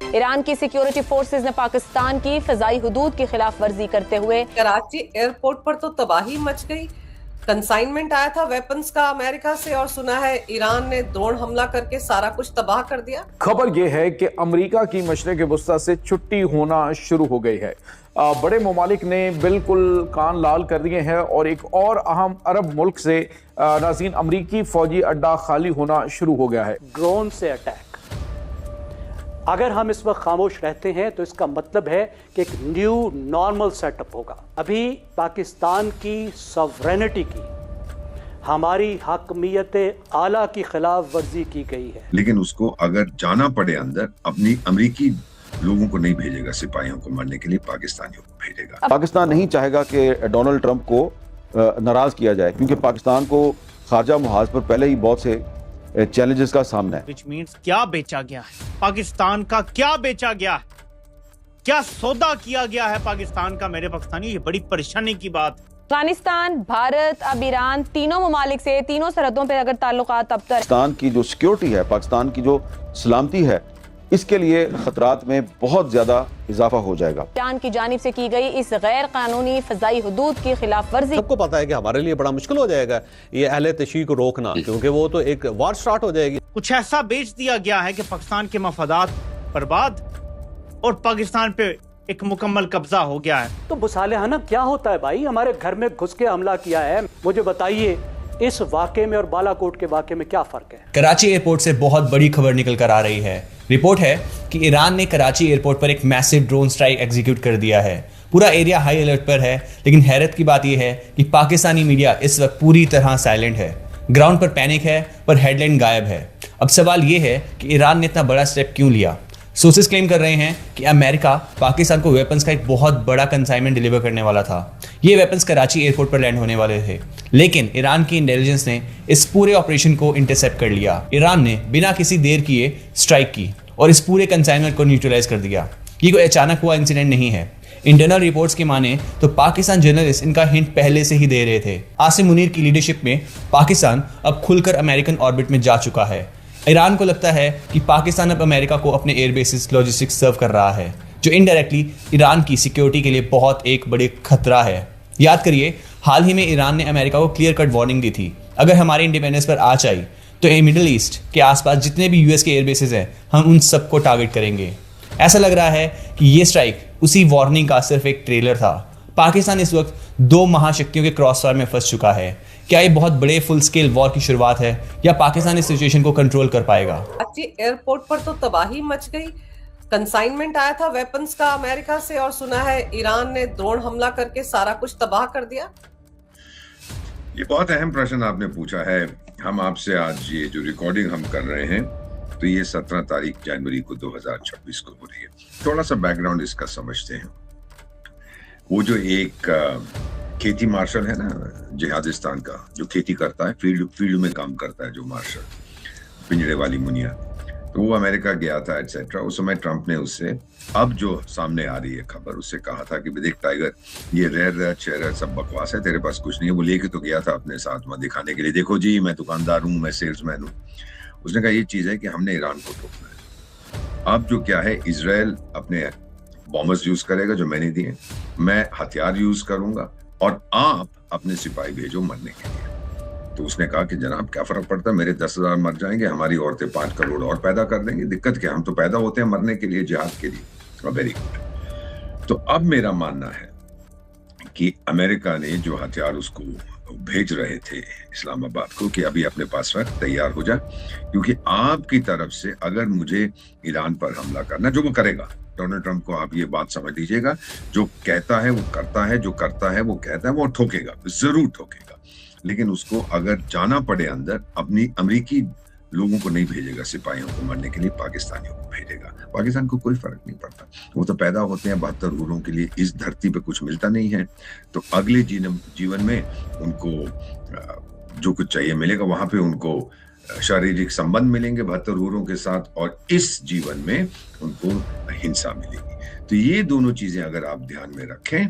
Iran की security forces ने पाकिस्तान की फिजाई हुदूद की खिलाफ वर्जी करते हुए कराची एयरपोर्ट पर तो तबाही मच गई। कंसाइनमेंट आया था वेपन्स का अमेरिका से और सुना है ईरान ने ड्रोन हमला करके सारा कुछ तबाह कर दिया। खबर यह है कि अमेरिका की मशरिक़ वस्ता से छुट्टी होना शुरू हो गई है। बड़े ममालिक ने बिल्कुल कान लाल कर दिए हैं और एक और अहम अरब मुल्क से नाज़रीन अमरीकी फौजी अड्डा खाली होना शुरू हो गया है। ड्रोन से अटैक, अगर हम इस वक्त खामोश रहते हैं तो इसका मतलब है कि एक न्यू नॉर्मल सेटअप होगा। अभी पाकिस्तान की सॉवरेनिटी की, हमारी हकमियत आला की खिलाफ वर्जी की गई है। लेकिन उसको अगर जाना पड़े अंदर, अपनी अमरीकी लोगों को नहीं भेजेगा, सिपाहियों को मारने के लिए पाकिस्तानियों को भेजेगा। पाकिस्तान नहीं चाहेगा कि डोनाल्ड ट्रंप को नाराज किया जाए, क्योंकि पाकिस्तान को खारजा मुहाज पर पहले ही बहुत से चैलेंजेस का सामना है। Which means क्या बेचा गया है पाकिस्तान का, क्या बेचा गया है, क्या सौदा किया गया है पाकिस्तान का मेरे पाकिस्तानी, ये बड़ी परेशानी की बात। अफगानिस्तान, भारत, अब ईरान, तीनों ममालिक से तीनों सरहदों पर अगर ताल्लुकात अब तक पाकिस्तान की जो सिक्योरिटी है, पाकिस्तान की जो सलामती है, इसके लिए खतरात में बहुत ज्यादा इजाफा हो जाएगा। ईरान की जानिब से की गई इस गैर कानूनी फजाई हुदूद की खिलाफ वर्जी, सबको पता है कि हमारे लिए बड़ा मुश्किल हो जाएगा ये अहले तशी को रोकना, क्योंकि वो तो एक वार स्टार्ट हो जाएगी। कुछ ऐसा बेच दिया गया है कि पाकिस्तान के मफादात बर्बाद और पाकिस्तान पे एक मुकम्मल कब्जा हो गया है। तो मुसालिहाना क्या होता है भाई? हमारे घर में घुस के हमला किया है। मुझे बताइए इस वाक़े में और बालाकोट के वाक़े में क्या फ़र्क है? कराची एयरपोर्ट से बहुत बड़ी खबर निकल कर आ रही है। रिपोर्ट है कि ईरान ने कराची एयरपोर्ट पर एक मैसिव ड्रोन स्ट्राइक एग्जीक्यूट कर दिया है। पूरा एरिया हाई अलर्ट पर है, लेकिन हैरत की बात यह है कि पाकिस्तानी मीडिया इस वक्त पूरी तरह साइलेंट है। ग्राउंड पर पैनिक है, पर हेडलाइन गायब है। अब सवाल यह है कि ईरान ने इतना बड़ा स्टेप क्यों लिया। सोर्सेस क्लेम कर रहे हैं कि अमेरिका पाकिस्तान को वेपन्स का एक बहुत बड़ा कंसाइनमेंट डिलीवर करने वाला था। ये वेपन्स कराची एयरपोर्ट पर लैंड होने वाले थे, लेकिन ईरान की इंटेलिजेंस ने इस पूरे ऑपरेशन को इंटरसेप्ट कर लिया। ईरान ने बिना किसी देर किए स्ट्राइक की और इस पूरे कंसाइनमेंट को न्यूट्रलाइज कर दिया। ये कोई अचानक हुआ इंसिडेंट नहीं है। इंटरनल रिपोर्ट्स की माने तो पाकिस्तान जर्नलिस्ट इनका हिंट पहले से ही दे रहे थे। आसिम मुनीर की लीडरशिप में पाकिस्तान अब खुलकर अमेरिकन ऑर्बिट में जा चुका है। ईरान को लगता है कि पाकिस्तान अब अमेरिका को अपने एयरबेसिस लॉजिस्टिक्स सर्व कर रहा है, जो इनडायरेक्टली ईरान की सिक्योरिटी के लिए बहुत एक बड़े खतरा है। याद करिए, हाल ही में ईरान ने अमेरिका को क्लियर कट वार्निंग दी थी, अगर हमारे इंडिपेंडेंस पर आँच आई तो मिडिल ईस्ट के आसपास जितने भी यूएस के एयरबेसिस हैं, हम उन सबको टारगेट करेंगे। ऐसा लग रहा है कि ये स्ट्राइक उसी वार्निंग का सिर्फ एक ट्रेलर था। पाकिस्तान इस वक्त दो महाशक्तियों के क्रॉसफायर में फंस चुका है। क्या ये बहुत बड़े फुल स्केल वॉर की शुरुआत है या पाकिस्तान इस सिचुएशन को कंट्रोल कर पाएगा? कराची एयरपोर्ट पर तो तबाही मच गई। कंसाइनमेंट आया था वेपन्स का अमेरिका से और सुना है ईरान ने ड्रोन हमला करके सारा कुछ तबाह कर दिया। ये बहुत अहम प्रश्न आपने पूछा है। हम आपसे आज ये जो रिकॉर्डिंग हम कर रहे हैं, तो ये 17 तारीख जनवरी को 2026 को हो रही है। थोड़ा सा बैकग्राउंड इसका समझते हैं। वो जो एक खेती मार्शल है ना जिहादिस्तान का, जो खेती करता है, फील्ड में काम करता है, जो मार्शल, पिंजरे वाली मुनिया, तो वो अमेरिका गया था एटसेट्रा। उस समय ट्रंप ने उससे, अब जो सामने आ रही है खबर, उससे कहा था कि देख टाइगर, ये रेयर चेहरा सब बकवास है, तेरे पास कुछ नहीं है। वो लेके तो गया था अपने साथ वहां दिखाने के लिए, देखो जी मैं दुकानदार हूँ, मैं सेल्समैन हूँ। उसने कहा ये चीज है कि हमने ईरान को रोकना है। अब जो क्या है, इजराइल अपने बॉम्बर्स यूज करेगा जो मैंने दिए, मैं हथियार यूज करूंगा और आप अपने सिपाही भेजो मरने के लिए। तो उसने कहा कि जनाब क्या फर्क पड़ता है, मेरे 10,000 मर जाएंगे, हमारी औरतें 5 करोड़ और पैदा कर देंगे, दिक्कत क्या, हम तो पैदा होते हैं मरने के लिए, जिहाद के लिए। Very good. तो अब मेरा मानना है कि अमेरिका ने जो हथियार उसको भेज रहे थे इस्लामाबाद को, कि अभी अपने पास रख, तैयार हो जाए, क्योंकि आपकी तरफ से अगर मुझे ईरान पर हमला करना, जो वो करेगा, डोनाल्ड ट्रंप को आप ये बात समझ लीजिएगा, जो कहता है वो करता है, जो करता है वो कहता है, वो ठोकेगा, जरूर ठोकेगा। लेकिन उसको अगर जाना पड़े अंदर, अपनी अमरीकी लोगों को नहीं भेजेगा, सिपाहियों को मारने के लिए पाकिस्तानियों को भेजेगा। पाकिस्तान को कोई फर्क नहीं पड़ता, वो तो पैदा होते हैं 72 हुर्रों के लिए, इस धरती पे कुछ मिलता नहीं है, तो अगले जीवन में उनको जो कुछ चाहिए मिलेगा। वहां पे उनको शारीरिक संबंध मिलेंगे 72 हुर्रों के साथ, और इस जीवन में उनको हिंसा मिलेगी। तो ये दोनों चीजें अगर आप ध्यान में रखें,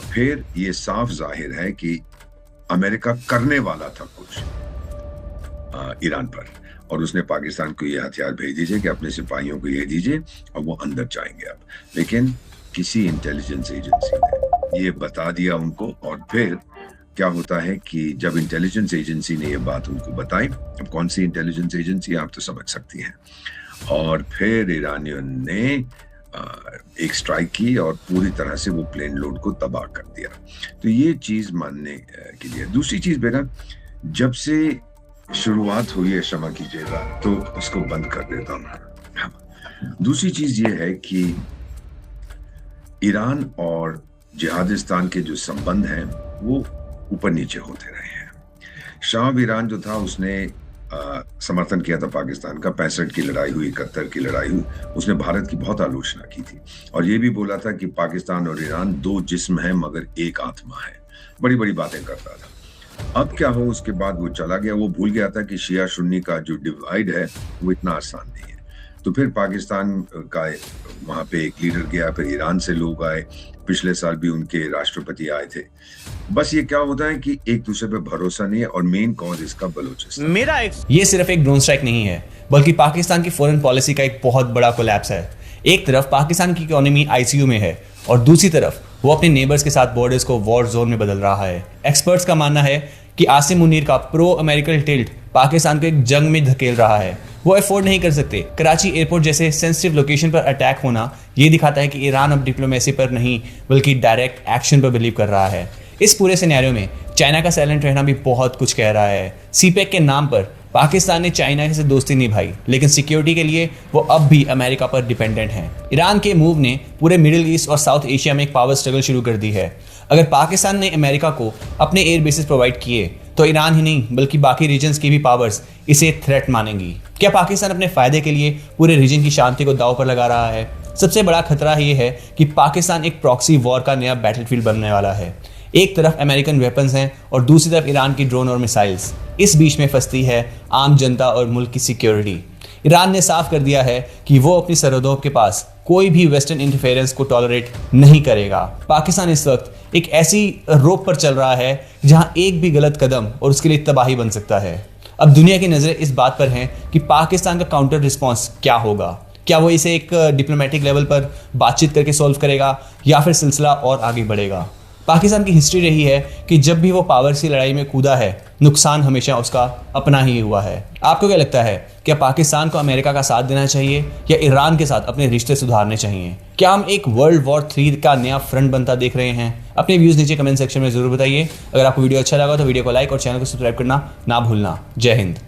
फिर ये साफ जाहिर है कि अमेरिका करने वाला था कुछ ईरान पर, और उसने पाकिस्तान को ये हथियार भेज दीजिए कि अपने सिपाहियों को ये दीजिए और वो अंदर जाएंगे अब। लेकिन किसी इंटेलिजेंस एजेंसी ने ये बता दिया उनको, और फिर क्या होता है कि जब इंटेलिजेंस एजेंसी ने ये बात उनको बताई, अब कौन सी इंटेलिजेंस एजेंसी आप तो समझ सकती हैं, और फिर ईरानियों ने एक स्ट्राइक की और पूरी तरह से वो प्लेन लोड को तबाह कर दिया। तो ये चीज मानने के लिए। दूसरी चीज बेटा, जब से शुरुआत हुई है, क्षमा कीजिएगा तो उसको बंद कर देता हूँ। दूसरी चीज ये है कि ईरान और जिहादिस्तान के जो संबंध हैं वो ऊपर नीचे होते रहे हैं। शाह ईरान जो था उसने समर्थन किया था पाकिस्तान का, 65 की लड़ाई हुई, 71 की लड़ाई हुई, उसने भारत की बहुत आलोचना की थी और ये भी बोला था कि पाकिस्तान और ईरान दो जिस्म हैं मगर एक आत्मा है। बड़ी बड़ी बातें करता था। अब क्या हो, उसके बाद वो चला गया, वो भूल गया था कि शिया सुन्नी का जो डिवाइड है वो इतना आसान नहीं है। तो फिर पाकिस्तान का वहां पे एक लीडर गया, फिर ईरान से लोग आए, पिछले साल भी उनके राष्ट्रपति आए थे। बस ये क्या होता है कि एक दूसरे पे भरोसा नहीं है, और मेन कॉज इसका बलूचिस्तान। ये सिर्फ एक ड्रोन स्ट्राइक नहीं है, बल्कि पाकिस्तान की फॉरेन पॉलिसी का एक बहुत बड़ा कोलैप्स है। एक तरफ पाकिस्तान की इकोनॉमी आईसीयू में है और दूसरी तरफ वो अपने नेबर्स के साथ बॉर्डर्स को वॉर जोन में बदल रहा है। एक्सपर्ट्स का मानना है कि आसिम मुनीर का प्रो अमेरिकन टिल्ट पाकिस्तान को एक जंग में धकेल रहा है। वो अफोर्ड नहीं कर सकते। कराची एयरपोर्ट जैसे सेंसिटिव लोकेशन पर अटैक होना ये दिखाता है कि ईरान अब डिप्लोमेसी पर नहीं बल्कि डायरेक्ट एक्शन पर बिलीव कर रहा है। इस पूरे सिनेरियो में चाइना का साइलेंट रहना भी बहुत कुछ कह रहा है। सीपेक के नाम पर पाकिस्तान ने चाइना से दोस्ती निभाई, लेकिन सिक्योरिटी के लिए वो अब भी अमेरिका पर डिपेंडेंट हैं। ईरान के मूव ने पूरे मिडिल ईस्ट और साउथ एशिया में एक पावर स्ट्रगल शुरू कर दी है। अगर पाकिस्तान ने अमेरिका को अपने एयर बेसिस प्रोवाइड किए तो ईरान ही नहीं बल्कि बाकी रीजन्स की भी पावर्स इसे थ्रेट मानेंगी। क्या पाकिस्तान अपने फायदे के लिए पूरे रीजन की शांति को दांव पर लगा रहा है? सबसे बड़ा खतरा ये है कि पाकिस्तान एक प्रॉक्सी वॉर का नया बैटलफील्ड बनने वाला है। एक तरफ अमेरिकन वेपन्स हैं और दूसरी तरफ ईरान की ड्रोन और मिसाइल्स। इस बीच में फंसती है आम जनता और मुल्क की सिक्योरिटी। ईरान ने साफ कर दिया है कि वो अपनी सरहदों के पास कोई भी वेस्टर्न इंटरफेरेंस को टॉलरेट नहीं करेगा। पाकिस्तान इस वक्त एक ऐसी रोप पर चल रहा है जहां एक भी गलत कदम और उसके लिए तबाही बन सकता है। अब दुनिया की नजरें इस बात पर हैं कि पाकिस्तान का काउंटर रिस्पॉन्स क्या होगा। क्या वो इसे एक डिप्लोमेटिक लेवल पर बातचीत करके सॉल्व करेगा या फिर सिलसिला और आगे बढ़ेगा? पाकिस्तान की हिस्ट्री रही है कि जब भी वो पावर की लड़ाई में कूदा है, नुकसान हमेशा उसका अपना ही हुआ है। आपको क्या लगता है, क्या पाकिस्तान को अमेरिका का साथ देना चाहिए या ईरान के साथ अपने रिश्ते सुधारने चाहिए? क्या हम एक वर्ल्ड वॉर 3 का नया फ्रंट बनता देख रहे हैं? अपने व्यूज नीचे कमेंट सेक्शन में जरूर बताइए। अगर आपको वीडियो अच्छा लगा तो वीडियो को लाइक और चैनल को सब्सक्राइब करना ना भूलना। जय हिंद।